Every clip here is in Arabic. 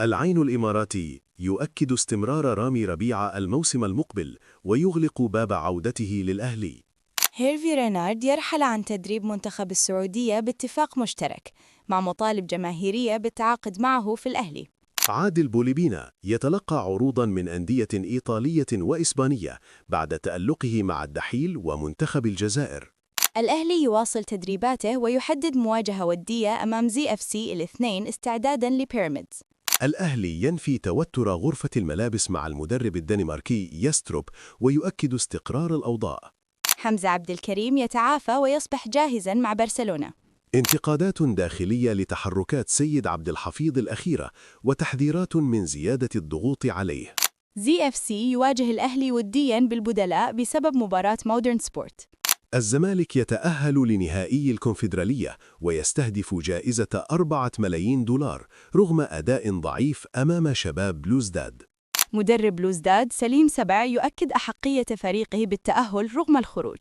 العين الإماراتي يؤكد استمرار رامي ربيعة الموسم المقبل ويغلق باب عودته للأهلي. هيرفي رينارد يرحل عن تدريب منتخب السعودية باتفاق مشترك، مع مطالب جماهيرية بالتعاقد معه في الأهلي. عادل بوليبينا يتلقى عروضا من أندية إيطالية وإسبانية بعد تألقه مع الدحيل ومنتخب الجزائر. الأهلي يواصل تدريباته ويحدد مواجهة ودية أمام ZFC الاثنين استعداداً لبيراميدز. الأهلي ينفي توتر غرفة الملابس مع المدرب الدنماركي يستروب ويؤكد استقرار الأوضاع. حمزة عبد الكريم يتعافى ويصبح جاهزاً مع برشلونة. انتقادات داخلية لتحركات سيد عبد الحفيظ الأخيرة وتحذيرات من زيادة الضغوط عليه. ZFC يواجه الأهلي ودياً بالبدلاء بسبب مباراة مودرن سبورت. الزمالك يتأهل لنهائي الكونفدرالية ويستهدف جائزة 4 ملايين دولار رغم أداء ضعيف أمام شباب بلوزداد. مدرب بلوزداد سليم سبع يؤكد أحقية فريقه بالتأهل رغم الخروج.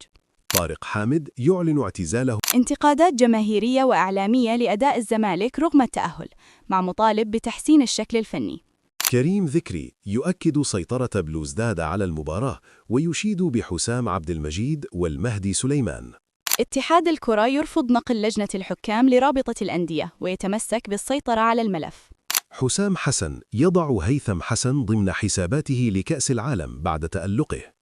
طارق حامد يعلن اعتزاله. انتقادات جماهيرية وإعلامية لأداء الزمالك رغم التأهل، مع مطالب بتحسين الشكل الفني. كريم ذكري يؤكد سيطرة بلوزداد على المباراة ويشيد بحسام عبد المجيد والمهدي سليمان. اتحاد الكرة يرفض نقل لجنة الحكام لرابطة الأندية ويتمسك بالسيطرة على الملف. حسام حسن يضع هيثم حسن ضمن حساباته لكأس العالم بعد تألقه.